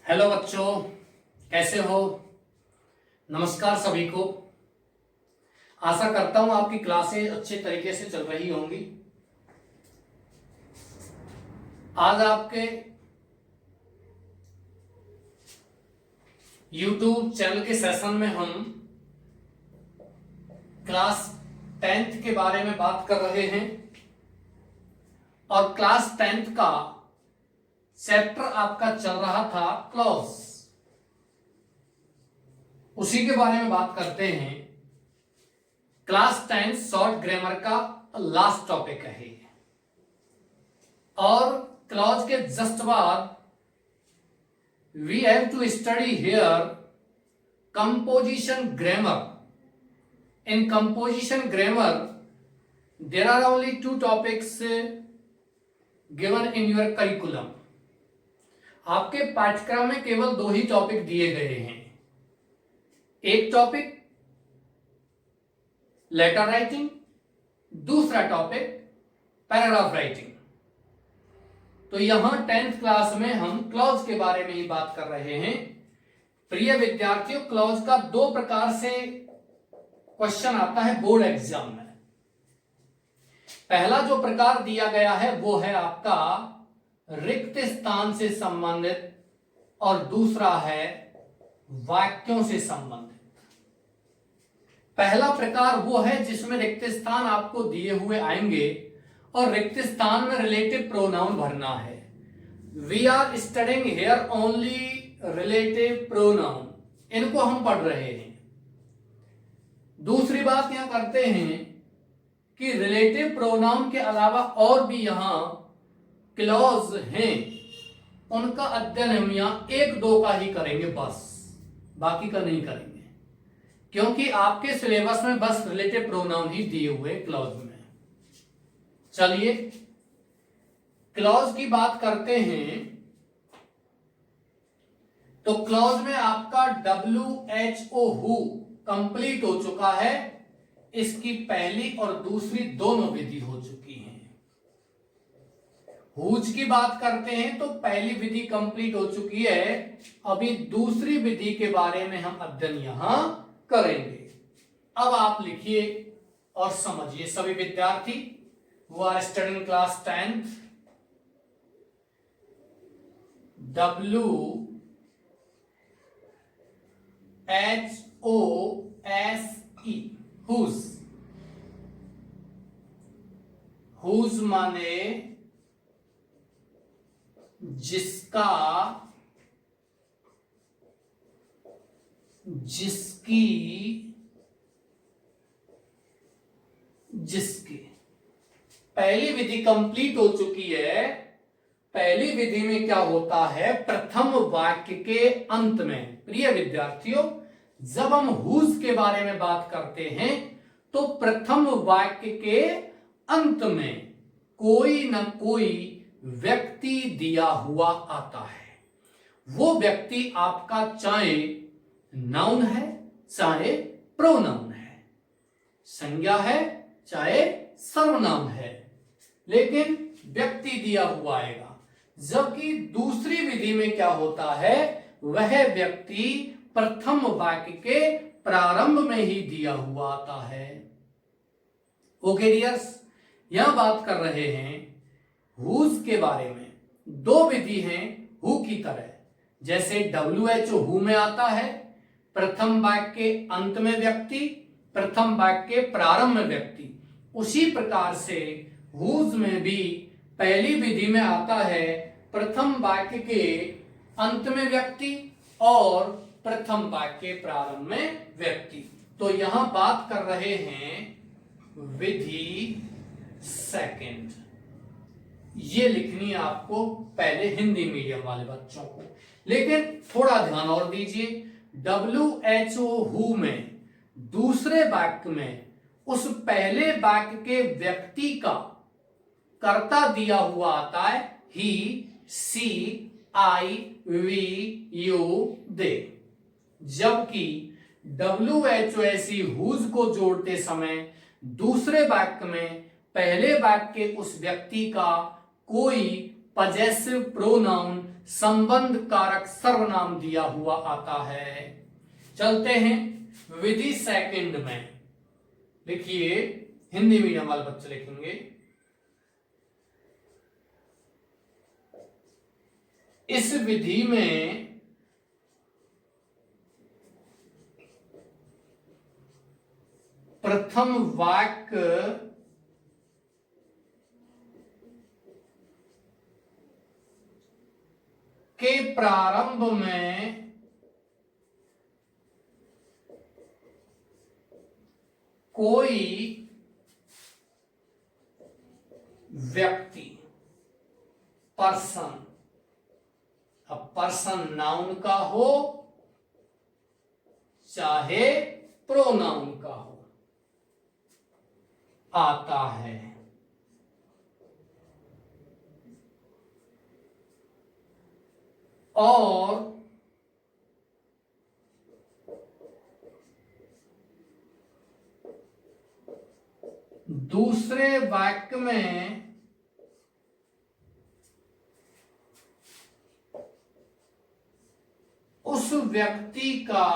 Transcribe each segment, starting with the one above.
Hello बच्चों, कैसे हो। नमस्कार सभी को। आशा करता हूं आपकी क्लासें अच्छे तरीके से चल रही होंगी। आज आपके YouTube चैनल के सेशन में हम क्लास 10th के बारे में बात कर रहे हैं और क्लास 10th का चैप्टर आपका चल रहा था क्लॉज। उसी के बारे में बात करते हैं। क्लास 10 शॉर्ट ग्रामर का लास्ट टॉपिक है और क्लॉज के जस्ट बाद we have to study here composition grammar. In composition grammar there are only 2 topics given in your curriculum. आपके पाठ्यक्रम में केवल 2 ही टॉपिक दिए गए हैं। एक टॉपिक लेटर राइटिंग, दूसरा टॉपिक पैराग्राफ राइटिंग। तो यहां 10th क्लास में हम क्लॉज के बारे में ही बात कर रहे हैं। प्रिय विद्यार्थियों, क्लॉज का 2 प्रकार से क्वेश्चन आता है बोर्ड एग्जाम में। पहला जो प्रकार दिया गया है वो है आपका रिक्त स्थान से संबंधित और दूसरा है वाक्यों से संबंधित। पहला प्रकार वो है जिसमें रिक्त स्थान आपको दिए हुए आएंगे और रिक्त स्थान में रिलेटिव प्रोनाउन भरना है। We are studying here only relative pronoun, इनको हम पढ़ रहे हैं। दूसरी बात यहां करते हैं कि रिलेटिव प्रोनाउन के अलावा और भी यहां क्लॉज हैं, उनका अध्ययन हम यहां 1-2 का ही करेंगे, बस बाकी का नहीं करेंगे, क्योंकि आपके सिलेबस में बस रिलेटिव प्रोनाउन ही दिए हुए क्लॉज में। चलिए क्लॉज की बात करते हैं। तो क्लॉज में आपका WHO हु कंप्लीट हो चुका है। इसकी पहली और दूसरी दोनों विधि हो चुकी है। हुज की बात करते हैं तो पहली विधि कंप्लीट हो चुकी है। अभी दूसरी विधि के बारे में हम अध्ययन यहां करेंगे। अब आप लिखिए और समझिए सभी विद्यार्थी who are studying class 10th। WHOSE whose माने जिसका, जिसकी, जिसके। पहली विधि कंप्लीट हो चुकी है। पहली विधि में क्या होता है, प्रथम वाक्य के अंत में, प्रिय विद्यार्थियों, जब हम हुज के बारे में बात करते हैं तो प्रथम वाक्य के अंत में कोई न कोई व्यक्ति दिया हुआ आता है। वो व्यक्ति आपका चाहे नाउन है चाहे प्रोनाउन है, संज्ञा है चाहे सर्वनाम है, लेकिन व्यक्ति दिया हुआ आएगा। जबकि दूसरी विधि में क्या होता है, वह व्यक्ति प्रथम वाक्य के प्रारंभ में ही दिया हुआ आता है। ओके डियर्स, यहां बात कर रहे हैं हुज के बारे में। 2 विधि हैं हु की तरह, जैसे WHO हु में आता है, प्रथम वाक्य के अंत में व्यक्ति, प्रथम वाक्य के प्रारंभ में व्यक्ति। उसी प्रकार से हुज में भी पहली विधि में आता है प्रथम वाक्य के अंत में व्यक्ति और प्रथम वाक्य के प्रारंभ में व्यक्ति। तो यहां बात कर रहे हैं विधि सेकंड। ये लिखनी है आपको पहले हिंदी मीडियम वाले बच्चों को, लेकिन थोड़ा ध्यान और दीजिए। WHO हु में दूसरे वाक्य में उस पहले वाक्य के व्यक्ति का कर्ता दिया हुआ आता है ही, सी, आई, वी, यू, दे। जबकि WHOSE हुज को जोड़ते समय दूसरे वाक्य में पहले वाक्य के उस व्यक्ति का कोई पजेसिव प्रोनाउन संबंध कारक सर्वनाम दिया हुआ आता है। चलते हैं विधि सेकंड में। लिखिए, हिंदी मीडियम वाले बच्चे लिखेंगे, इस विधि में प्रथम वाक्य के प्रारंभ में कोई व्यक्ति, पर्सन, अब पर्सन नाउन का हो चाहे प्रोनाउन का हो, आता है। और दूसरे वाक्य में उस व्यक्ति का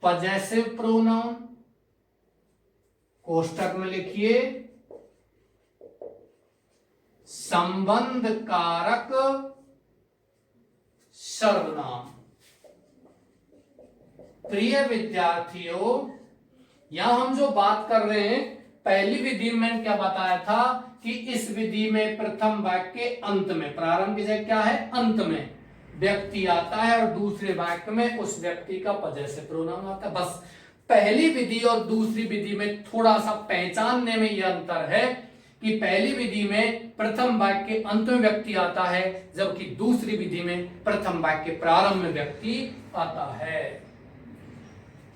पजेसिव प्रोनाउन, कोष्टक में लिखिए संबंध कारक सर्वनाम। प्रिय विद्यार्थियों, यहां हम जो बात कर रहे हैं, पहली विधि में क्या बताया था कि इस विधि में प्रथम वाक्य के अंत में, प्रारंभ की जगह क्या है, अंत में व्यक्ति आता है और दूसरे वाक्य में उस व्यक्ति का पजेसिव प्रोनाउन आता है। बस पहली विधि और दूसरी विधि में थोड़ा सा पहचानने में यह अंतर है कि पहली विधि में प्रथम वाक्य के अंत में व्यक्ति आता है, जबकि दूसरी विधि में प्रथम वाक्य के प्रारंभ में व्यक्ति आता है।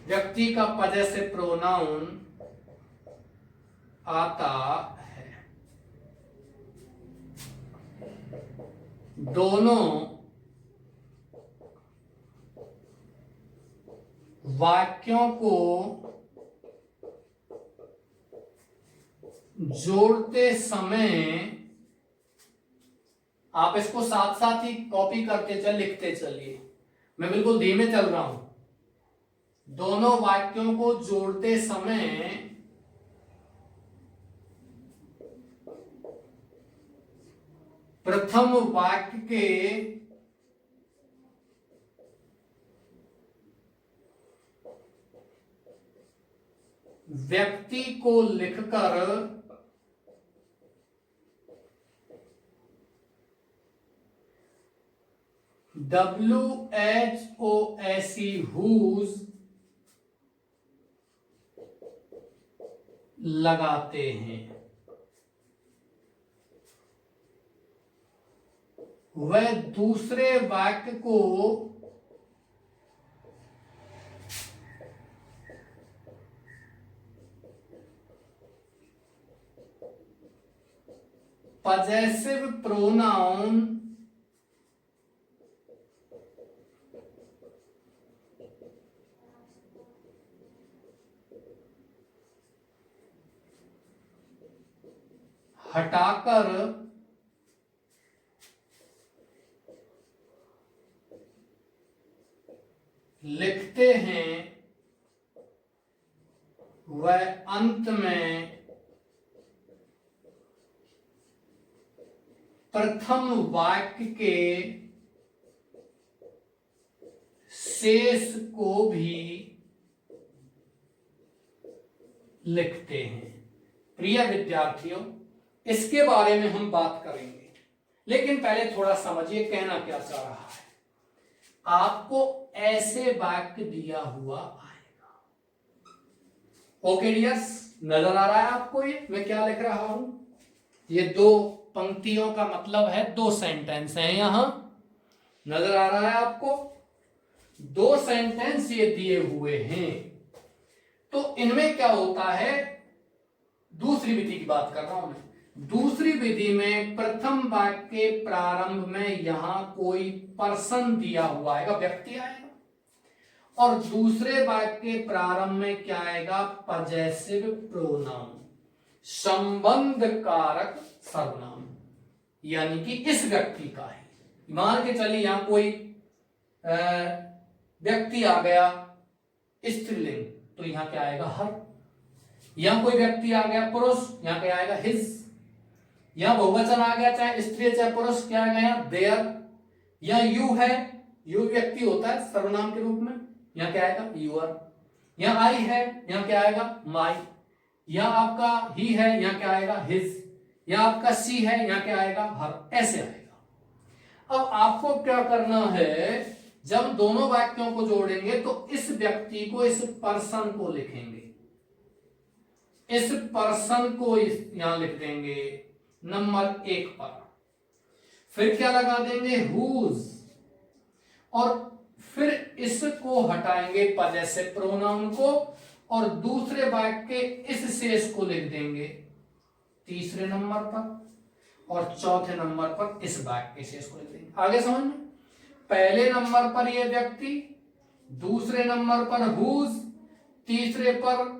व्यक्ति का पजेसिव प्रोनाउन आता है। दोनों वाक्यों को जोड़ते समय आप इसको साथ साथ ही कॉपी करते चल, लिखते चलिए, मैं बिल्कुल धीमे चल रहा हूं। दोनों वाक्यों को जोड़ते समय प्रथम वाक्य के व्यक्ति को लिखकर WHOSE whose लगाते हैं। वह दूसरे वाक्य को पजेसिव प्रोनाउन हटाकर लिखते हैं, वह अंत में प्रथम वाक्य के शेष को भी लिखते हैं। प्रिय विद्यार्थियों, इसके बारे में हम बात करेंगे, लेकिन पहले थोड़ा समझिए कहना क्या चाह रहा है। आपको ऐसे वाक्य दिया हुआ आएगा। ओके डियर्स, नजर आ रहा है आपको ये मैं क्या लिख रहा हूं? ये दो पंक्तियों का मतलब है दो सेंटेंस है, यहां नजर आ रहा है आपको? दो सेंटेंस ये दिए हुए हैं। तो इनमें क्या होता है, दूसरी विधि की बात कर रहा हूं मैं। दूसरी विधि में प्रथम वाक्य के प्रारंभ में यहां कोई पर्सन दिया हुआ आएगा, व्यक्ति आएगा, और दूसरे वाक्य के प्रारंभ में क्या आएगा? पजेसिव प्रोनाउन, संबंध कारक सर्वनाम, यानी कि इस व्यक्ति का है। मान के चलिए यहां कोई व्यक्ति आ गया स्त्रीलिंग, तो यहां क्या आएगा? हर। यहां कोई व्यक्ति आ गया पुरुष, यहां क्या आएगा? हिज। यहां बहुवचन आ गया, चाहे स्त्री चाहे पुरुष, क्या आ गया? देयर। यहां यू है, यू व्यक्ति होता है सर्वनाम के रूप में, यहां क्या आएगा? यूर। यहां आई है, यहां क्या आएगा? माई। यहां आपका ही है, यहां क्या आएगा? हिज। यहां आपका सी है, यहां क्या आएगा? हर। ऐसे आएगा। अब आपको क्या करना है, जब दोनों वाक्यों को जोड़ेंगे तो इस व्यक्ति को, इस पर्सन को लिखेंगे, इस पर्सन को यहां लिख देंगे नंबर 1 पर। फिर क्या लगा देंगे? हुज। और फिर इसको हटाएंगे पजेसिव प्रोनाउन को, और दूसरे वाक्य के इस शेष को लिख देंगे तीसरे नंबर पर, और चौथे नंबर पर इस वाक्य के शेष को लिख देंगे। आगे समझ में? पहले नंबर पर यह व्यक्ति, दूसरे नंबर पर हुज, तीसरे पर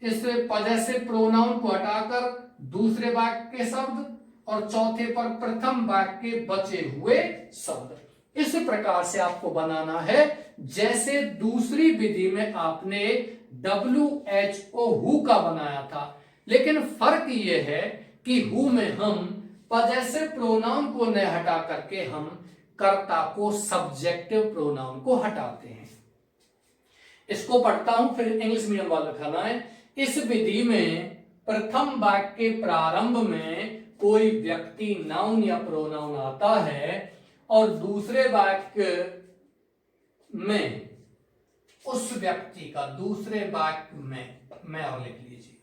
इस पजेसिव प्रोनाउन को हटाकर दूसरे वाक्य के शब्द, और चौथे पर प्रथम वाक्य के बचे हुए शब्द। इस प्रकार से आपको बनाना है जैसे दूसरी विधि में आपने WHO हु का बनाया था। लेकिन फर्क यह है कि हु में हम पजेसिव प्रोनाउन को न हटा करके हम कर्ता को, सब्जेक्टिव प्रोनाउन को हटाते हैं। इसको पढ़ता हूं, फिर इंग्लिश मीडियम वाला लिखाना है। इस विधि में प्रथम वाक्य के प्रारंभ में कोई व्यक्ति नाउन या प्रोनाउन आता है, और दूसरे वाक्य में उस व्यक्ति का, दूसरे वाक्य में और लिख लीजिए,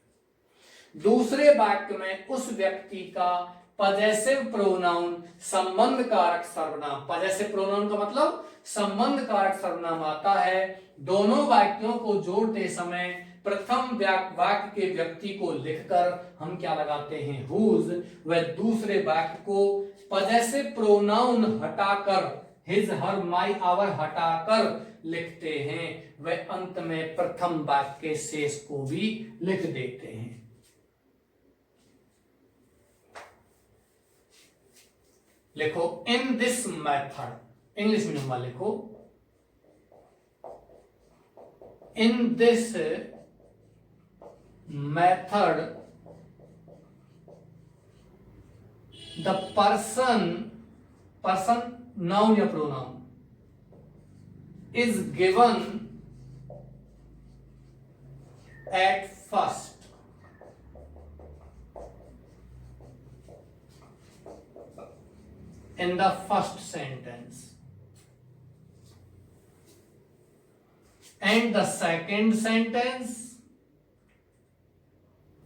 दूसरे वाक्य में उस व्यक्ति का पजेसिव प्रोनाउन संबंध कारक सर्वनाम, पजेसिव प्रोनाउन का मतलब संबंध कारक सर्वनाम आता है। दोनों वाक्यों को जोड़ते समय प्रथम वाक्य के व्यक्ति को लिखकर हम क्या लगाते हैं? हुज। वह दूसरे वाक्य को पजेसिव प्रोनाउन हटाकर, हिज, हर, माई, आवर हटाकर लिखते हैं। वह अंत में प्रथम वाक्य के शेष को भी लिख देते हैं। लिखो in this method, English medium वाले लिखो in this method the person noun या pronoun is given at first, in the first sentence, and the second sentence,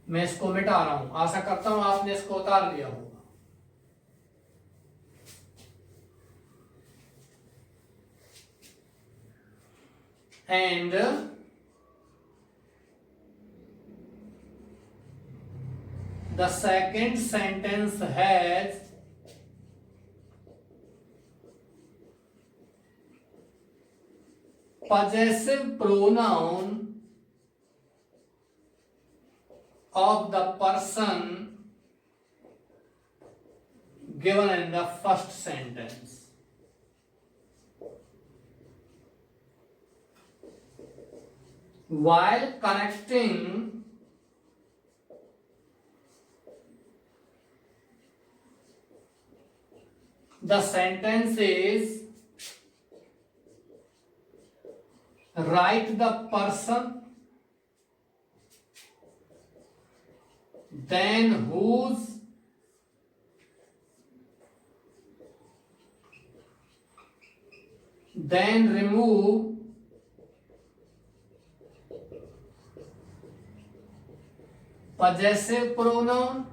मैं इसको मिटा रहा हूं, आशा करता हूं आपने इसको उतार लिया होगा। And the second sentence has possessive pronoun of the person given in the first sentence. While connecting the sentences, write the person, then whose, then remove possessive pronoun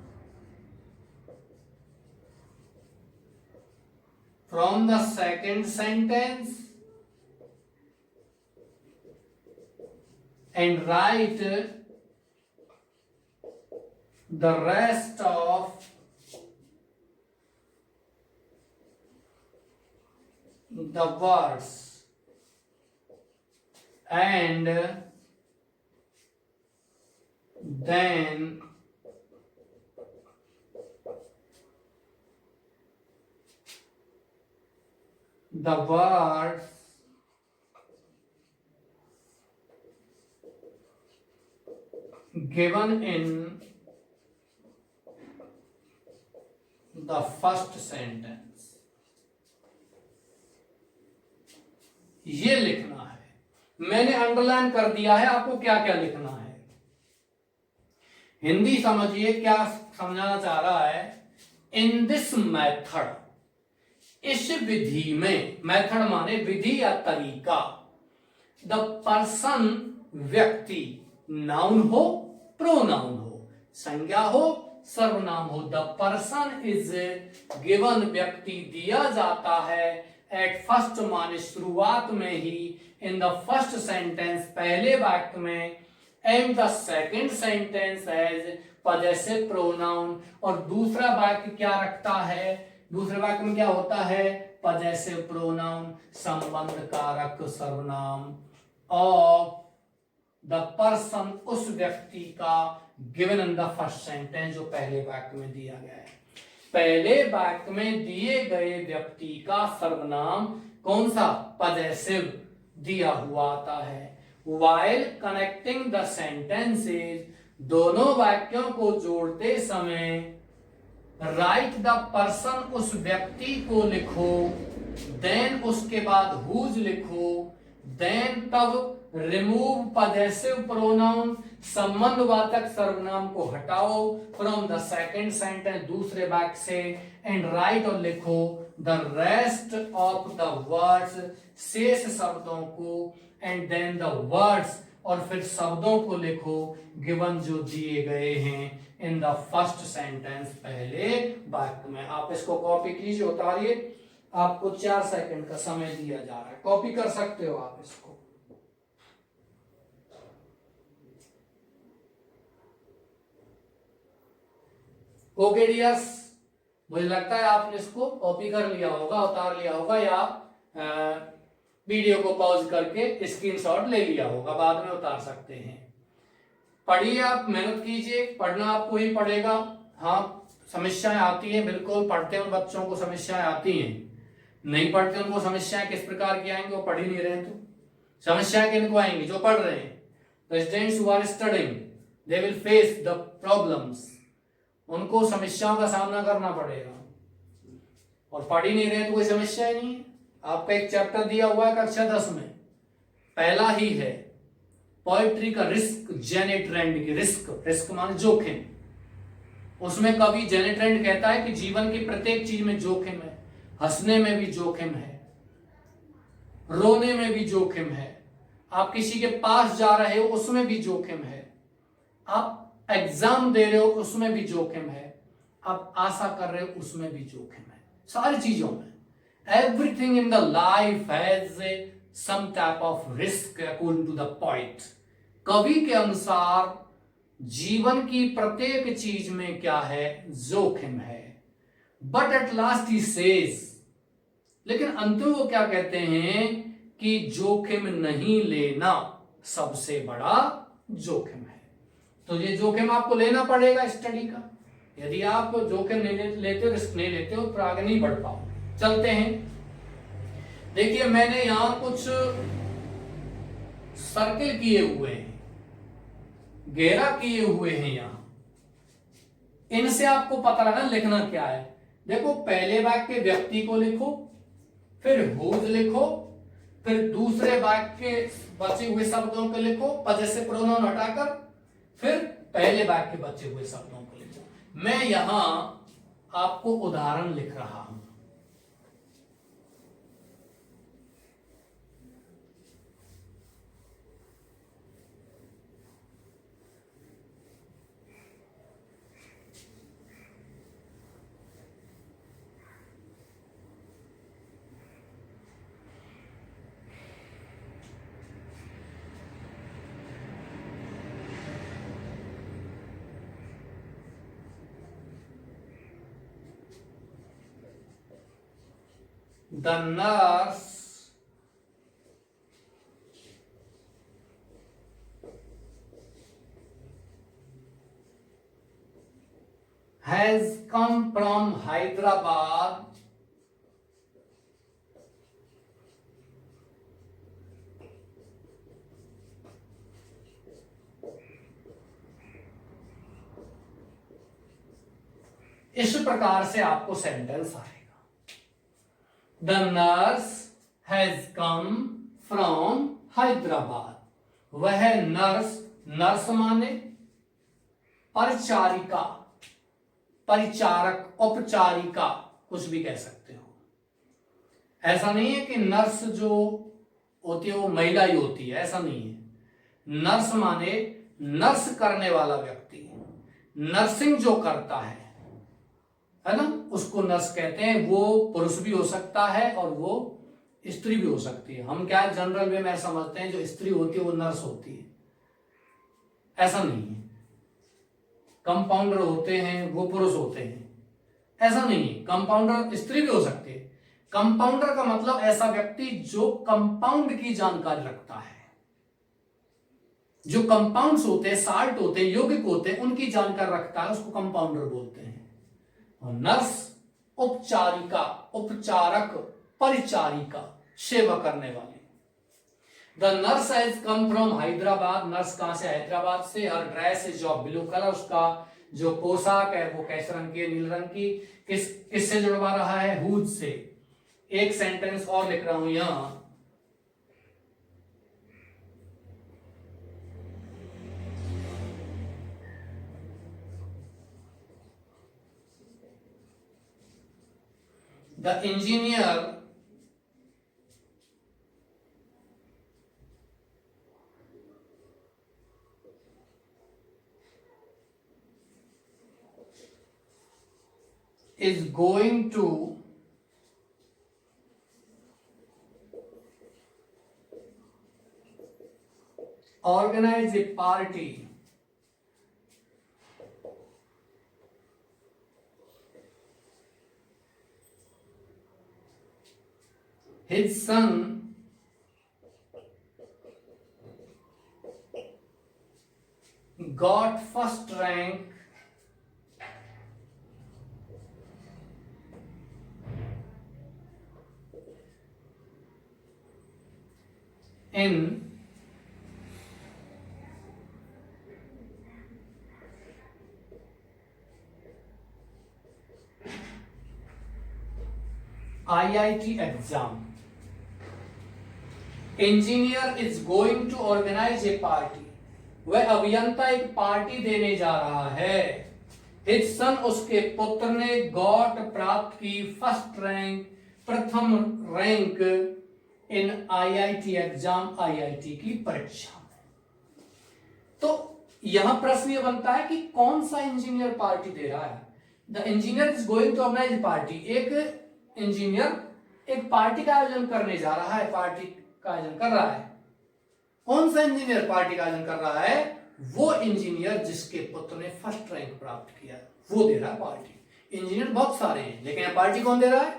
from the second sentence and write the rest of the words and then the words given in the first sentence, ये लिखना है। मैंने underline कर दिया है, आपको क्या क्या लिखना है। हिंदी समझिए क्या समझाना चाह रहा है। इन दिस मेथड, इस विधि में, मेथड माने विधि या तरीका, द पर्सन व्यक्ति, नाउन हो प्रोनाउन हो, संज्ञा हो सर्वनाम हो, द पर्सन इज गिवन, व्यक्ति दिया जाता है, एट फर्स्ट माने शुरुआत में ही, इन द फर्स्ट सेंटेंस पहले वाक्य में, and the second sentence as possessive pronoun, और दूसरा वाक्य क्या रखता है, दूसरे वाक्य में क्या होता है, पजेसिव प्रोनाउन, संबंध कारक सर्वनाम ऑफ द पर्सन, उस व्यक्ति का, given in the first sentence, जो पहले वाक्य में दिया गया है। पहले वाक्य में दिए गए व्यक्ति का सर्वनाम कौन सा, पजेसिव दिया हुआ आता है। while connecting the sentences, दोनों वाक्यों को जोड़ते समय, राइट द पर्सन, उस व्यक्ति को लिखो, देन उसके बाद हुज लिखो, देन तब रिमूव पजेसिव प्रोनाउन, संबंधवाचक सर्वनाम को हटाओ, फ्रॉम द सेकेंड सेंटेंस, दूसरे वाक्य से, एंड राइट और लिखो the rest of the words, शेष शब्दों को, एंड देन द वर्ड्स, और फिर शब्दों को लिखो, गिवन जो दिए गए हैं इन द फर्स्ट सेंटेंस, पहले वाक्य में। आप इसको कॉपी कीजिए, उतारिए, आपको 4 सेकंड का समय दिया जा रहा है, कॉपी कर सकते हो आप इसको। ओके डियर्स, मुझे लगता है आपने इसको कॉपी कर लिया होगा, उतार लिया होगा, या वीडियो को पॉज करके स्क्रीनशॉट ले लिया होगा, बाद में उतार सकते हैं। पढ़िए, आप मेहनत कीजिए, पढ़ना आपको ही पड़ेगा। हाँ, समस्याएं आती हैं, बिल्कुल पढ़ते हैं, उन बच्चों को समस्याएं आती हैं, नहीं पढ़ते उनको समस्याएं किस प्रकार की आएंगी, वो पढ़ ही नहीं रहे तो समस्याएं किनको आएंगी, जो पढ़ रहे हैं। The students who are studying, they will face the problems, उनको समस्याओं का सामना करना पड़ेगा, और पढ़ ही नहीं रहे तो कोई समस्या ही नहीं है। आपका एक चैप्टर दिया हुआ है कक्षा 10 में, पहला ही है पोएट्री का रिस्क जेने ट्रेंड की, रिस्क माने जोखिम। उसमें कवि जेने ट्रेंड कहता है कि जीवन की प्रत्येक चीज में जोखिम है, हंसने में भी जोखिम है, रोने में भी जोखिम है, आप किसी के पास जा रहे हो उसमें भी जोखिम है, आप एग्जाम दे रहे हो उसमें भी जोखिम है, आप आशा कर रहे हो उसमें भी जोखिम है, सारी चीजों में। Everything in the life has some type of risk according to the poet. कवि के अनुसार जीवन की प्रत्येक चीज में क्या है, जोखिम है। But at last he says, लेकिन अंत में वो क्या कहते हैं कि जोखिम नहीं लेना सबसे बड़ा जोखिम है। तो ये जोखिम आपको लेना पड़ेगा स्टडी का। यदि आप जोखिम नहीं लेते हो, रिस्क नहीं लेते हो, तो आगे नहीं बढ़ पाओ। चलते हैं, देखिए मैंने यहां कुछ सर्किल किए हुए हैं, घेरा किए हुए हैं यहां, इनसे आपको पता लगा लिखना क्या है। देखो, पहले वाक्य के व्यक्ति को लिखो, फिर हुज लिखो, फिर दूसरे वाक्य के बचे हुए शब्दों को लिखो पजेसिव प्रोनाउन हटाकर, फिर पहले वाक्य के बचे हुए शब्दों को लिखो। मैं यहां आपको उदाहरण लिख रहा हूं। The nurse has come from Hyderabad इस प्रकार से आपको सेंटेंस आएगा। The nurse has come from Hyderabad. वह नर्स, नर्स माने परिचारिका, परिचारक, औपचारिका, कुछ भी कह सकते हो। ऐसा नहीं है कि नर्स जो होती है वो महिला ही होती है, ऐसा नहीं है। नर्स माने नर्स करने वाला व्यक्ति, नर्सिंग जो करता है ना, उसको नर्स कहते हैं। वो पुरुष भी हो सकता है और वो स्त्री भी हो सकती है। हम क्या जनरल वे में समझते हैं जो स्त्री होती है वो नर्स होती है, ऐसा नहीं है। कंपाउंडर होते हैं वो पुरुष होते हैं, ऐसा नहीं है। कंपाउंडर स्त्री भी हो सकती है। कंपाउंडर का मतलब ऐसा व्यक्ति जो कंपाउंड की जानकारी रखता है, जो कंपाउंड्स होते हैं, साल्ट होते हैं, यौगिक होते हैं, उनकी जानकारी रखता है, उसको कंपाउंडर बोलते हैं। और नर्स उपचारिका, उपचारक, परिचारिका, सेवा करने वाली। The nurse has come from Hyderabad. Nurse कहां से? हैदराबाद से। Her dress is of blue colour. उसका जो पोशाक है वो कैसे रंग की है? नीले रंग की। किससे जुड़वा रहा है? हुज से। एक सेंटेंस और लिख रहा हूं यहां। The engineer is going to organize a party his son got first rank in IIT exam. Engineer is going to organise a party. वह अभियंता एक पार्टी देने जा रहा है। हिज सन, उसके पुत्र ने, गॉट, प्राप्त की, फर्स्ट रैंक, प्रथम रैंक, इन IIT एग्जाम, IIT की परीक्षा में। तो यहां प्रश्न यह बनता है कि कौन सा इंजीनियर पार्टी दे रहा है? The engineer is going to organise a party. एक इंजीनियर एक पार्टी का आयोजन करने जा रहा है, पार्टी का आयोजन कर रहा है। कौन सा इंजीनियर पार्टी का आयोजन कर रहा है? वो इंजीनियर जिसके पुत्र ने फर्स्ट रैंक प्राप्त किया, वो दे रहा है पार्टी। इंजीनियर बहुत सारे हैं, लेकिन यह पार्टी कौन दे रहा है?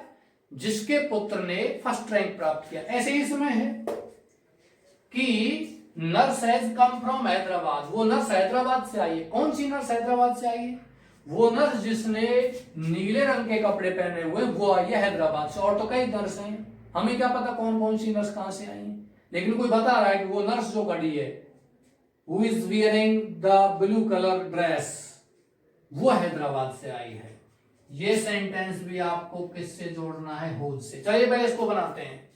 जिसके पुत्र ने फर्स्ट रैंक प्राप्त किया। ऐसे ही समय है कि nurse has come from Hyderabad. वो नर्स हैदराबाद से आई है। कौन सी नर्स हैदराबाद से आई है? वो नर्स जिसने नीले रंग के कपड़े पहने हुए, वो आई है हैदराबाद से। और तो कई नर्स हैं, हमें क्या पता कौन कौन सी नर्स कहां से आई है, लेकिन कोई बता रहा है कि वो नर्स जो खड़ी है, who is wearing the blue colour dress, वो हैदराबाद से आई है। ये सेंटेंस भी आपको किससे जोड़ना है? हुज से। चलिए पहले इसको बनाते हैं।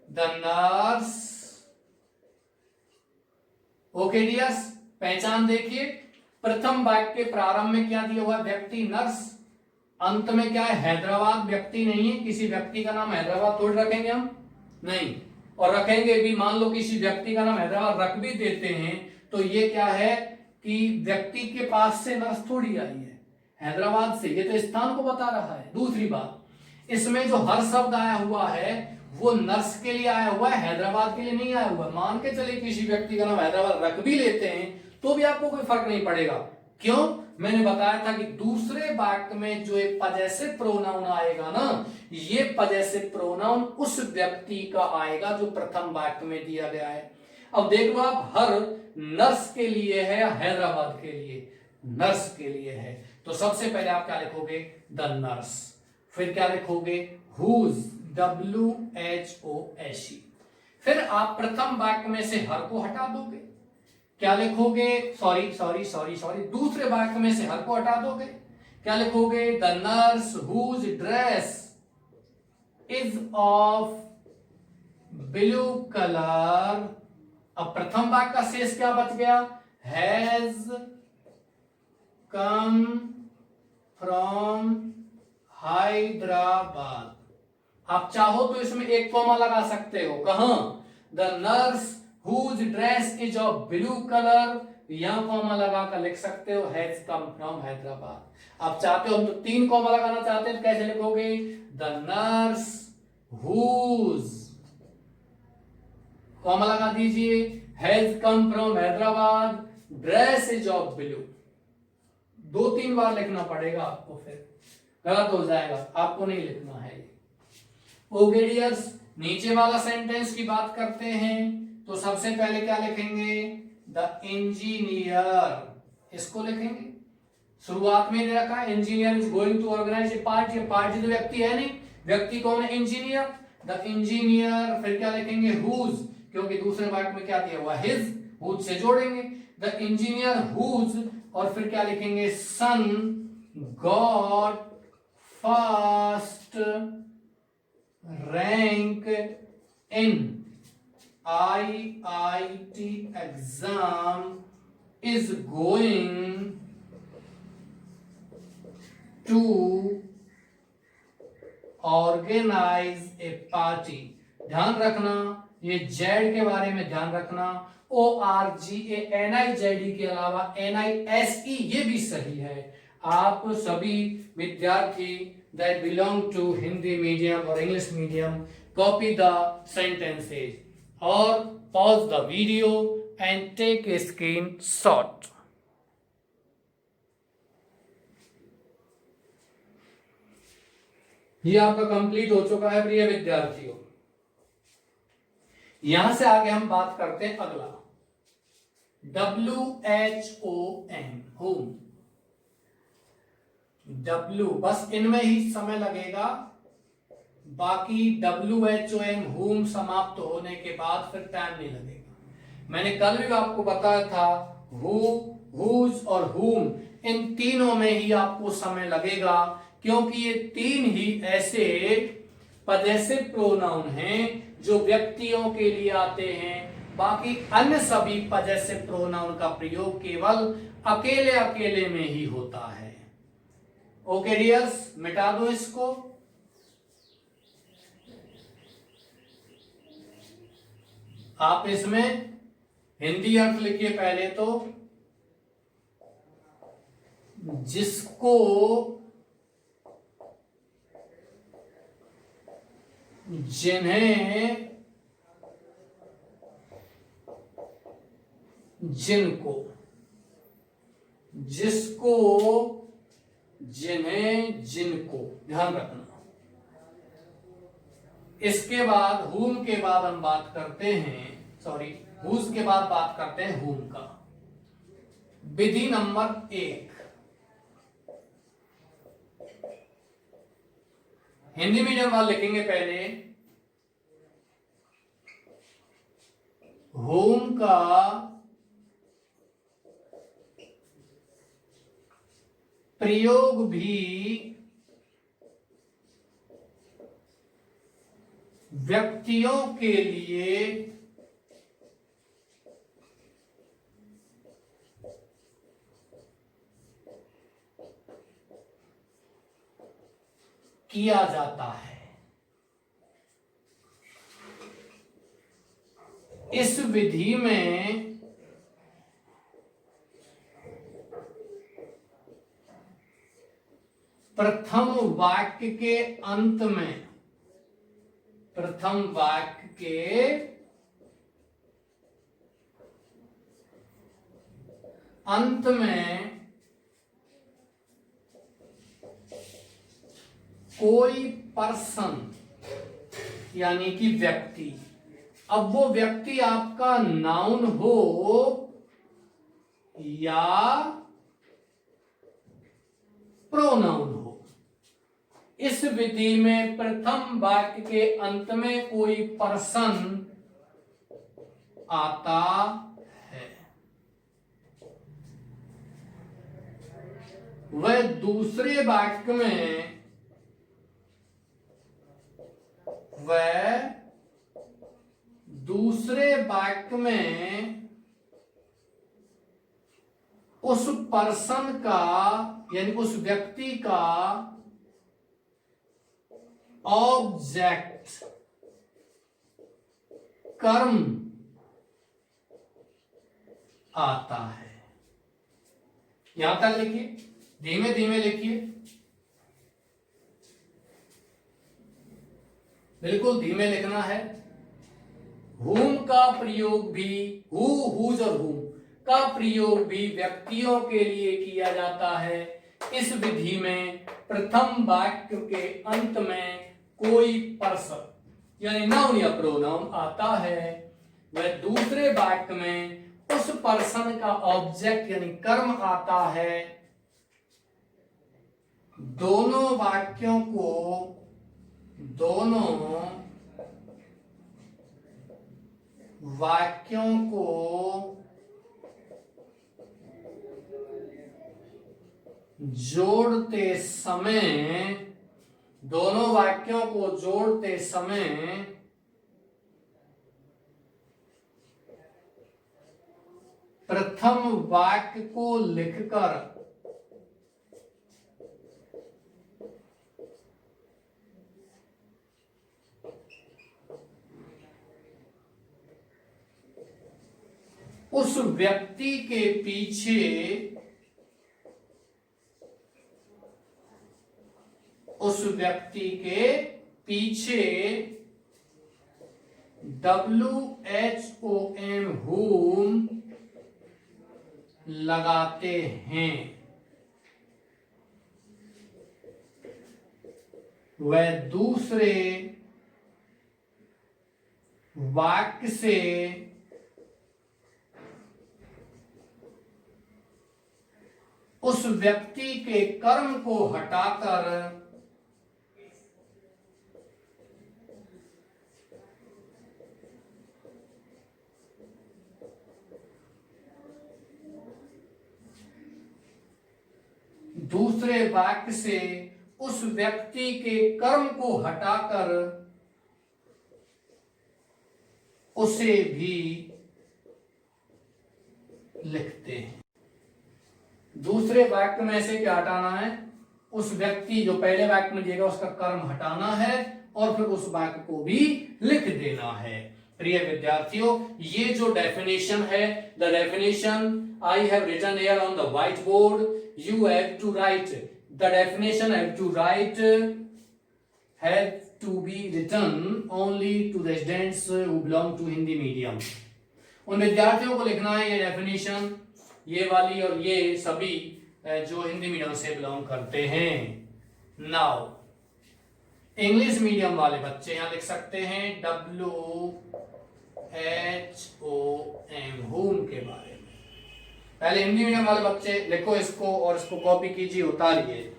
द नर्स, ओके डियर्स, पहचान देखिए। प्रथम वाक्य के प्रारंभ में क्या दिया हुआ? व्यक्ति नर्स। अंत में क्या है? हैदराबाद। व्यक्ति नहीं है, किसी व्यक्ति का नाम हैदराबाद थोड़ी रखेंगे हम, नहीं। और रखेंगे भी, मान लो किसी व्यक्ति का नाम हैदराबाद रख भी देते हैं, तो ये क्या है कि व्यक्ति के पास से नर्स थोड़ी आई है, हैदराबाद से। ये तो स्थान को बता रहा है। दूसरी बात, इसमें जो हर शब्द आया हुआ है वो नर्स के लिए आया हुआ है, हैदराबाद के लिए नहीं आया हुआ। मान के चले किसी व्यक्ति का नाम हैदराबाद रख भी लेते हैं तो भी आपको कोई फर्क नहीं पड़ेगा। क्यों? मैंने बताया था कि दूसरे वाक्य में जो एक पजेसिव प्रोनाउन आएगा ना, ये पजेसिव प्रोनाउन उस व्यक्ति का आएगा जो प्रथम वाक्य में दिया गया है। अब देख लो आप, हर नर्स के लिए है या हैदराबाद के लिए? नर्स के लिए है। तो सबसे पहले आप क्या लिखोगे, द नर्स, फिर क्या लिखोगे, हुज, WHOSE। फिर आप प्रथम वाक्य में से हर को हटा दोगे, क्या लिखोगे, सॉरी, दूसरे वाक्य में से हर को हटा दोगे, क्या लिखोगे, the nurse whose dress is of blue colour. अब प्रथम वाक्य का शेष क्या बच गया, हैज कम फ्रॉम हैदराबाद। आप चाहो तो इसमें एक कॉमा लगा सकते हो, कहां, the nurse whose dress is of blue colour, यहां कॉमा लगा कर लिख सकते हो, हैज कम फ्रॉम हैदराबाद। आप चाहते हो तो 3 कॉमा लगाना चाहते हैं तो कैसे लिखोगे, द नर्स हुज, कॉमा लगा दीजिए, has come from Hyderabad, dress is of blue. 2-3 बार लिखना पड़ेगा आपको, फिर गलत हो जाएगा, आपको नहीं लिखना है। ओके डियर्स, नीचे वाला सेंटेंस की बात करते हैं तो सबसे पहले क्या लिखेंगे, द इंजीनियर, इसको लिखेंगे, शुरुआत में दे रखा है engineer is going to organise a party. Party तो व्यक्ति है नहीं, व्यक्ति कौन है, इंजीनियर, द इंजीनियर। फिर क्या लिखेंगे, हुज, क्योंकि दूसरे वाक्य में क्या दिया हुआ, हिज, हुज से जोड़ेंगे, द इंजीनियर हुज, और फिर क्या लिखेंगे, सन got first rank in IIT exam is going to organize a party। ध्यान रखना, ये जेड के बारे में ध्यान रखना, ORGANIZD के अलावा NISE ये भी सही है। आप सभी विद्यार्थी that belong to Hindi medium और English medium copy the sentences और pause the video and take a screenshot। ये आपका कंप्लीट हो चुका है प्रिय विद्यार्थियों। यहां से आगे हम बात करते हैं अगला, WHOM, होम। W बस इनमें ही समय लगेगा, बाकी WHOM होम समाप्त होने के बाद फिर टाइम नहीं लगेगा। मैंने कल भी आपको बताया था, हु, हुज और हुम, इन तीनों में ही आपको समय लगेगा, क्योंकि ये 3 ही ऐसे पजेसिव प्रोनाउन हैं जो व्यक्तियों के लिए आते हैं। बाकी अन्य सभी पजेसिव प्रोनाउन का प्रयोग केवल अकेले अकेले में ही होता है। ओके डियर्स, मिटा दो इसको। आप इसमें हिंदी अर्थ लिखिए पहले तो, जिसको जिन्हें जिनको, जिसको जिन्हें जिनको, ध्यान रखना। इसके बाद हुम के बाद हम बात करते हैं, सॉरी हुज के बाद बात करते हैं हुम का। विधि नंबर 1, हिंदी मीडियम वाले लिखेंगे पहले, होम का प्रयोग भी व्यक्तियों के लिए किया जाता है। इस विधि में प्रथम वाक्य के अंत में, प्रथम वाक्य के अंत में कोई पर्सन यानी कि व्यक्ति, अब वो व्यक्ति आपका नाउन हो या प्रोनाउन हो। इस विधि में प्रथम वाक्य के अंत में कोई पर्सन आता है, वह दूसरे वाक्य में उस पर्सन का यानी उस व्यक्ति का ऑब्जेक्ट कर्म आता है। यहां तक लिखिए, धीमे धीमे लिखिए, बिल्कुल धीमे लिखना है। हुम का प्रयोग भी हुज और हुम का प्रयोग भी व्यक्तियों के लिए किया जाता है। इस विधि में प्रथम वाक्य के अंत में कोई पर्सन यानी नाउन या प्रोनाउन आता है, वह दूसरे वाक्य में उस पर्सन का ऑब्जेक्ट यानी कर्म आता है। दोनों वाक्यों को जोड़ते समय प्रथम वाक्य को लिखकर उस व्यक्ति के पीछे WHOM whom लगाते हैं। वह दूसरे वाक्य से उस व्यक्ति के कर्म को हटाकर उसे भी लिखते हैं। दूसरे वाक्य में से क्या हटाना है? उस व्यक्ति जो पहले वाक्य में दिएगा उसका कर्म हटाना है और फिर उस वाक्य को भी लिख देना है। प्रिय विद्यार्थियों, ये जो डेफिनेशन है, the definition I have written here on the white board, you have to write the definition, have to be written only to the students who belong to Hindi medium। उन विद्यार्थियों को लिखना है ये डेफिनेशन, ये वाली और ये सभी जो हिंदी मीडियम से बिलोंग करते हैं। नाउ इंग्लिश मीडियम वाले बच्चे यहां लिख सकते हैं WHOM होम के बारे में। पहले हिंदी मीडियम वाले बच्चे लिखो इसको और इसको कॉपी कीजिए, उतारिए।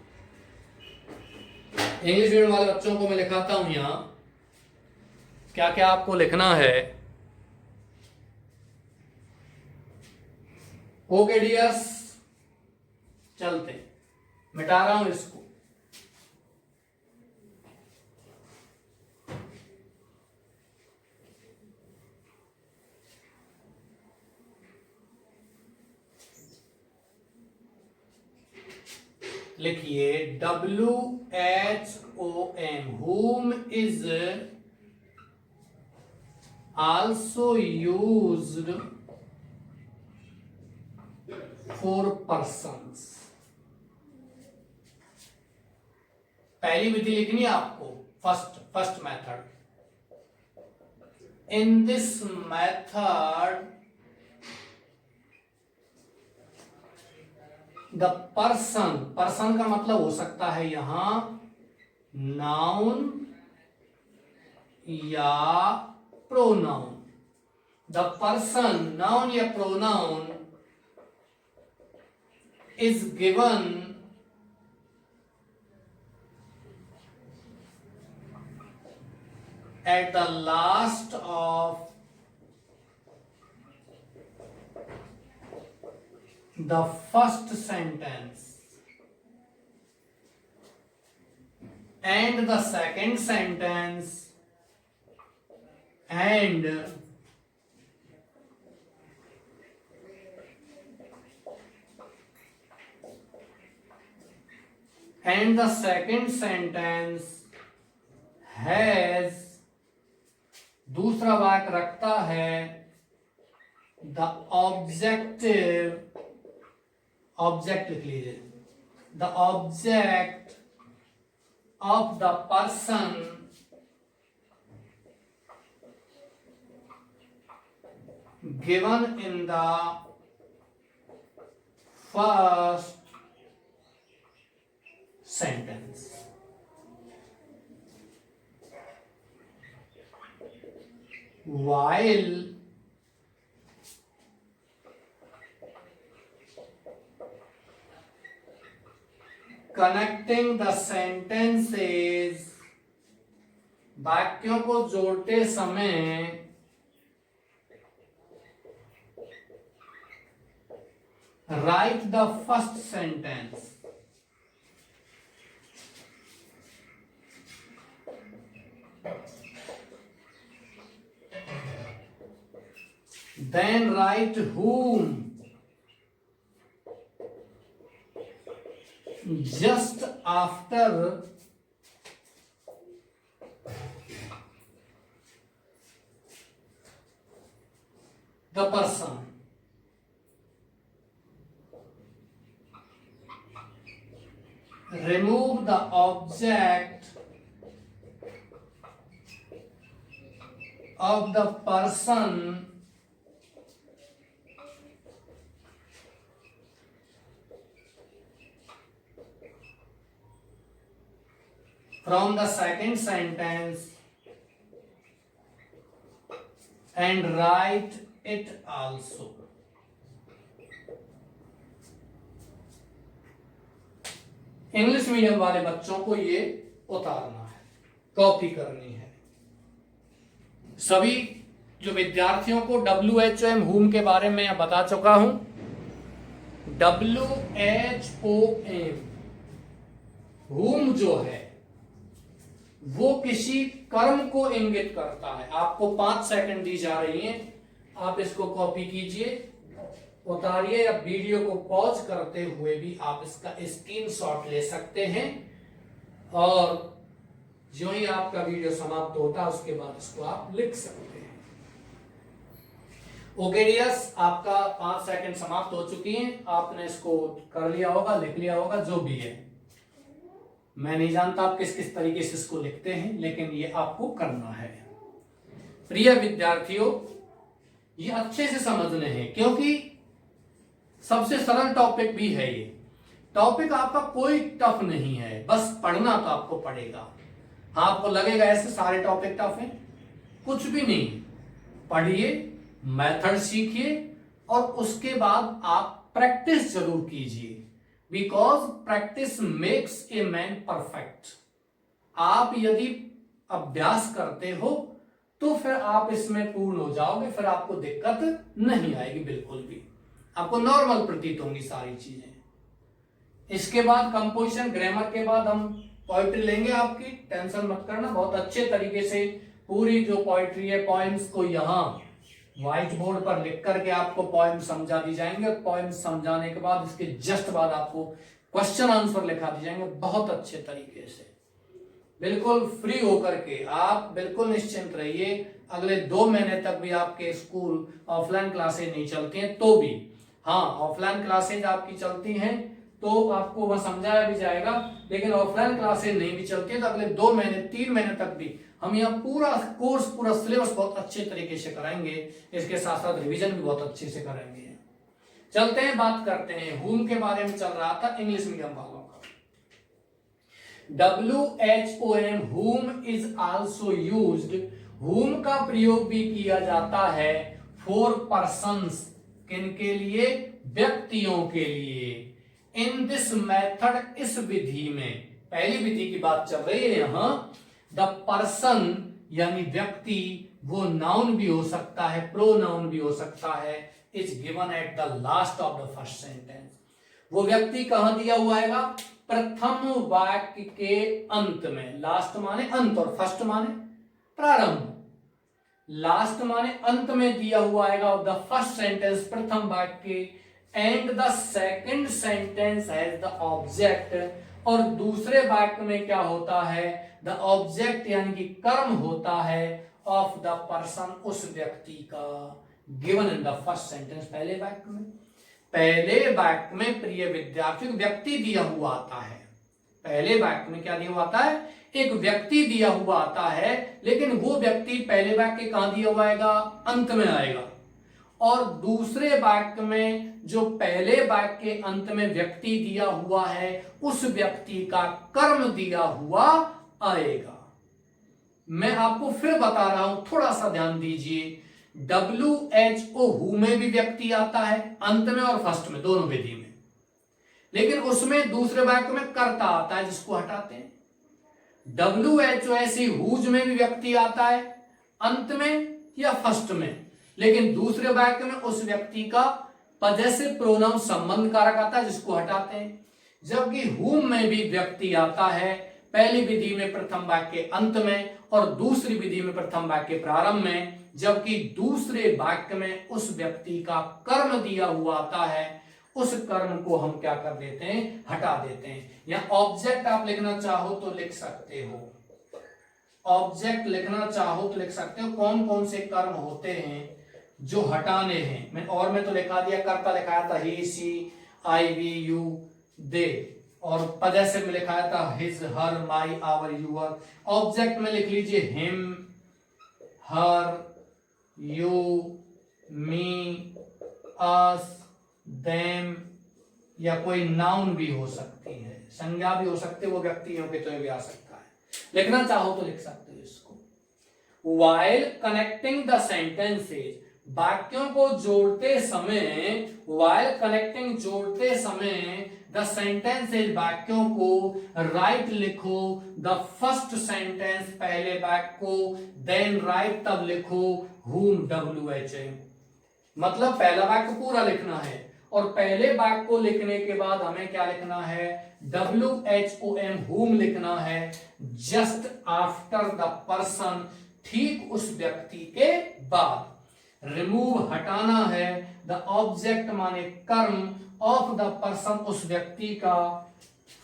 इंग्लिश मीडियम वाले बच्चों को मैं लिखाता हूं यहां क्या क्या आपको लिखना है। ओके डियर्स, चलते, मिटा रहा हूं इसको। लिखिए WHOM whom is also used for persons। पहली विधि लिखनी है आपको, first method. In this method the person का मतलब हो सकता है यहां नाउन या प्रोनाउन। द पर्सन, नाउन या pronoun, is given at the last of the first sentence and the second sentence and the second sentence has, दूसरा वाक्य रखता है the objective, ऑब्जेक्ट लिख लीजिए, the object of the person given in the first sentence. While connecting the sentences, वाक्यों को जोड़ते समय write the first sentence. Then write whom just after the person. Remove the object of the person from the second sentence and write it also. English medium वाले बच्चों को ये उतारना है, कॉपी करनी है। सभी जो विद्यार्थियों को WHOM होम के बारे में मैं बता चुका हूं। WHOM होम जो है वो किसी कर्म को इंगित करता है। आपको 5 सेकंड दी जा रही हैं, आप इसको कॉपी कीजिए, उतारिए या वीडियो को पॉज करते हुए भी आप इसका स्क्रीनशॉट ले सकते हैं और जो ही आपका वीडियो समाप्त होता है उसके बाद इसको आप लिख सकते हैं। ओके डियर्स, आपका 5 सेकंड समाप्त हो चुकी हैं। आपने इसको कर लिया होगा, लिख लिया होगा, जो भी है। मैं नहीं जानता आप किस किस तरीके से इसको लिखते हैं, लेकिन ये आपको करना है। प्रिय विद्यार्थियों, ये अच्छे से समझने हैं क्योंकि सबसे सरल टॉपिक भी है। ये टॉपिक आपका कोई टफ नहीं है, बस पढ़ना तो आपको पड़ेगा। हाँ, आपको लगेगा ऐसे सारे टॉपिक टफ हैं, कुछ भी नहीं। पढ़िए, मेथड सीखिए और उसके बाद आप प्रैक्टिस जरूर कीजिए, because practice makes a man perfect. आप यदि अभ्यास करते हो तो फिर आप इसमें पूर्ण हो जाओगे, फिर आपको दिक्कत नहीं आएगी, बिल्कुल भी आपको नॉर्मल प्रतीत होंगी सारी चीजें। इसके बाद कंपोजिशन, ग्रामर के बाद हम पोएट्री लेंगे आपकी, टेंशन मत करना। बहुत अच्छे तरीके से पूरी जो पोएट्री है, पोएम्स को यहाँ व्हाइट बोर्ड पर लिख करके आपको पोएम समझा दी जाएंगे। पोएम समझाने के बाद इसके जस्ट बाद आपको क्वेश्चन आंसर लिखा दी जाएंगे बहुत अच्छे तरीके से, बिल्कुल फ्री होकर के। आप बिल्कुल निश्चिंत रहिए, अगले 2 महीने तक भी आपके स्कूल ऑफलाइन क्लासेज नहीं चलती हैं तो भी, हाँ ऑफलाइन क्लासेज आपकी चलती हैं तो आपको वह समझाया भी जाएगा, लेकिन ऑफलाइन क्लासेज नहीं भी चलती है तो अगले 2 महीने 3 महीने तक भी हम यहाँ पूरा कोर्स, पूरा सिलेबस बहुत अच्छे तरीके से कराएंगे। इसके साथ साथ रिवीजन भी बहुत अच्छे से करेंगे। चलते हैं, बात करते हैं होम के बारे में। चल रहा था इंग्लिश मीडियम वालों का। WHOM home is also used, home का प्रयोग भी किया जाता है फॉर पर्सन्स, किनके लिए? व्यक्तियों के लिए। इन दिस मेथड, इस विधि में, पहली विधि की बात चल रही है यहां। द पर्सन यानी व्यक्ति, वो नाउन भी हो सकता है, प्रोनाउन भी हो सकता है, is given at the last of the first sentence. वो व्यक्ति कहां दिया हुआ आएगा? प्रथम वाक्य के अंत में। लास्ट माने अंत और फर्स्ट माने प्रारंभ। लास्ट माने अंत में दिया हुआ आएगा ऑफ द फर्स्ट सेंटेंस, प्रथम वाक्य, and the second sentence has the object, और दूसरे वाक्य में क्या होता है? द ऑब्जेक्ट यानी कि कर्म होता है ऑफ द पर्सन, उस व्यक्ति का, given in the first sentence, पहले वाक्य में। पहले वाक्य में प्रिय विद्यार्थियों व्यक्ति दिया हुआ आता है। पहले वाक्य में क्या दिया हुआ आता है? एक व्यक्ति दिया हुआ आता है, लेकिन वो व्यक्ति पहले वाक्य कहां दिया हुआ आएगा? अंत में आएगा। और दूसरे वाक्य में जो पहले वाक्य के अंत में व्यक्ति दिया हुआ है, उस व्यक्ति का कर्म दिया हुआ आएगा। मैं आपको फिर बता रहा हूं, थोड़ा सा ध्यान दीजिए। WHO हु में भी व्यक्ति आता है, अंत में और फर्स्ट में, दोनों विधि में, लेकिन उसमें दूसरे वाक्य में कर्ता आता है, जिसको हटाते हैं। WHOS हुज में भी व्यक्ति आता है, अंत में या फर्स्ट में, लेकिन दूसरे वाक्य में उस व्यक्ति का पजेसिव प्रोनाउन संबंध कारक आता है, जिसको हटाते हैं। जबकि हुम में भी व्यक्ति आता है, पहली विधि में प्रथम वाक्य अंत में और दूसरी विधि में प्रथम वाक्य प्रारंभ में, जबकि दूसरे वाक्य में उस व्यक्ति का कर्म दिया हुआ आता है, उस कर्म को हम क्या कर देते हैं? हटा देते हैं। या ऑब्जेक्ट आप लिखना चाहो तो लिख सकते हो, ऑब्जेक्ट लिखना चाहो तो लिख सकते हो। कौन कौन से कर्म होते हैं जो हटाने हैं? मैं तो लिखा दिया, कर्ता लिखाया था ही, सी, आई, वी, यू, दे, और पजेसिव में लिखाया था his, her, my, our, your. Object में लिख लीजिए him, her, you, me, us, them, या कोई नाउन भी हो सकती है, संज्ञा भी हो सकती है, वो व्यक्तियों के तो भी आ सकता है। लिखना चाहो तो लिख सकते हो इसको। वाइल कनेक्टिंग द सेंटेंसेज, वाक्यों को जोड़ते समय, वाइल कनेक्टिंग जोड़ते समय, द सेंटेंसेज वाक्यों को, राइट लिखो द फर्स्ट सेंटेंस पहले वाक्य को, देन राइट तब लिखो whom, WHM, मतलब पहला वाक्य पूरा लिखना है, और पहले वाक्य को लिखने के बाद हमें क्या लिखना है? WHOM, whom लिखना है, जस्ट आफ्टर द पर्सन, ठीक उस व्यक्ति के बाद। रिमूव हटाना है, द ऑब्जेक्ट माने कर्म, ऑफ द पर्सन उस व्यक्ति का,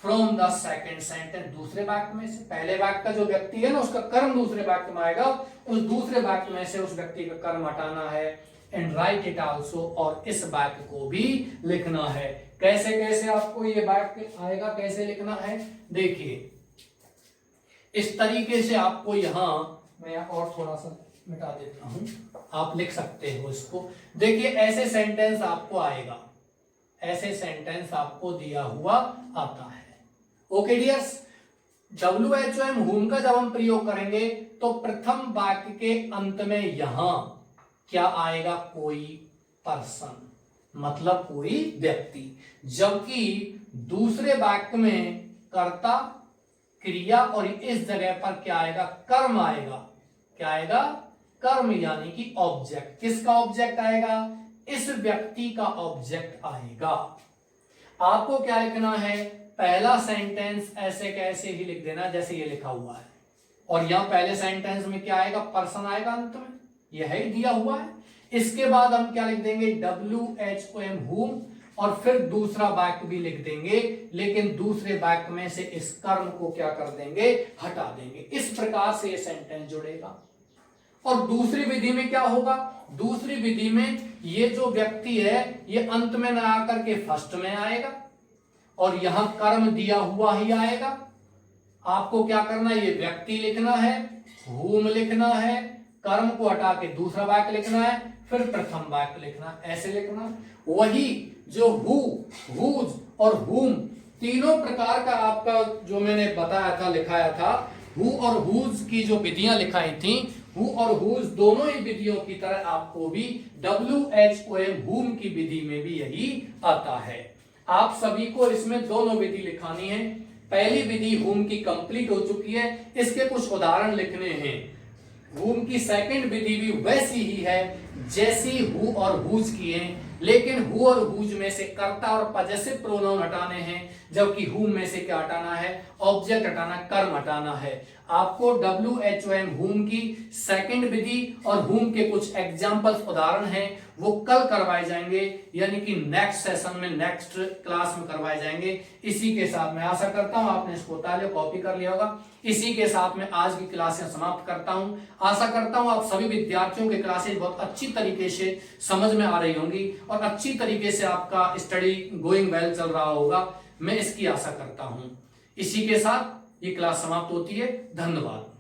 फ्रॉम द सेकेंड सेंटेंस दूसरे वाक्य में से। पहले वाक्य का जो व्यक्ति है ना, उसका कर्म दूसरे वाक्य में आएगा, उस दूसरे वाक्य में से उस व्यक्ति का कर्म हटाना है। एंड राइट इट आल्सो, और इस वाक्य को भी लिखना है। कैसे कैसे आपको ये वाक्य आएगा, कैसे लिखना है? देखिए इस तरीके से आपको, यहां मैं और थोड़ा सा मिटा देता हूं, आप लिख सकते हो इसको। देखिए ऐसे सेंटेंस आपको आएगा, ऐसे सेंटेंस आपको दिया हुआ आता है। ओके डियर्स, WHOM whom का जब हम प्रयोग करेंगे तो प्रथम वाक्य के अंत में यहां क्या आएगा? कोई पर्सन, मतलब कोई व्यक्ति। जबकि दूसरे वाक्य में कर्ता, क्रिया, और इस जगह पर क्या आएगा? कर्म आएगा। क्या आएगा? कर्म, यानी कि ऑब्जेक्ट। किसका ऑब्जेक्ट आएगा? इस व्यक्ति का ऑब्जेक्ट आएगा। आपको क्या लिखना है? पहला सेंटेंस ऐसे कैसे ही लिख देना जैसे ये लिखा हुआ है, और यहां पहले सेंटेंस में क्या आएगा? पर्सन आएगा अंत में, यह ही दिया हुआ है। इसके बाद हम क्या लिख देंगे? WHOM whom, और फिर दूसरा वाक्य भी लिख देंगे, लेकिन दूसरे वाक्य में से इस कर्म को क्या कर देंगे? हटा देंगे। इस प्रकार से ये सेंटेंस जुड़ेगा। और दूसरी विधि में क्या होगा? दूसरी विधि में ये जो व्यक्ति है ये अंत में न आकर के फर्स्ट में आएगा, और यहां कर्म दिया हुआ ही आएगा। आपको क्या करना है? ये व्यक्ति लिखना है, whom लिखना है, कर्म को हटा के दूसरा वाक्य लिखना है, फिर प्रथम वाक्य लिखना, ऐसे लिखना। वही जो who, whose और whom तीनों प्रकार का आपका जो मैंने बताया था, लिखाया था, who और whose की जो विधियां लिखाई थी, who और whose दोनों ही विधियों की तरह आपको भी WHOM whom की विधि में भी यही आता है। आप सभी को इसमें दोनों विधि लिखानी है। पहली विधि whom की कंप्लीट हो चुकी है, इसके कुछ उदाहरण लिखने हैं। whom की सेकंड विधि भी वैसी ही है जैसी who और whose की है, लेकिन who और whose में से कर्ता और पजेसिव प्रोनाउन हटाने हैं, जबकि whom में से क्या हटाना है, ऑब्जेक्ट हटाना, कर्म हटाना है। आपको WHOM whom की सेकंड विधि और whom के कुछ एग्जांपल्स उदाहरण हैं वो कल करवाए जाएंगे, यानी कि नेक्स्ट सेशन में, नेक्स्ट क्लास में करवाए जाएंगे। इसी के साथ मैं आशा करता हूं आपने इसको उतार कॉपी कर लिया होगा। इसी के साथ मैं आज की क्लासें समाप्त करता हूं। आशा करता हूं आप सभी विद्यार्थियों की क्लासेस बहुत अच्छी तरीके से समझ में आ रही होंगी और अच्छी तरीके से आपका स्टडी गोइंग वेल चल रहा होगा, मैं इसकी आशा करता हूं। इसी के साथ ये क्लास समाप्त होती है। धन्यवाद।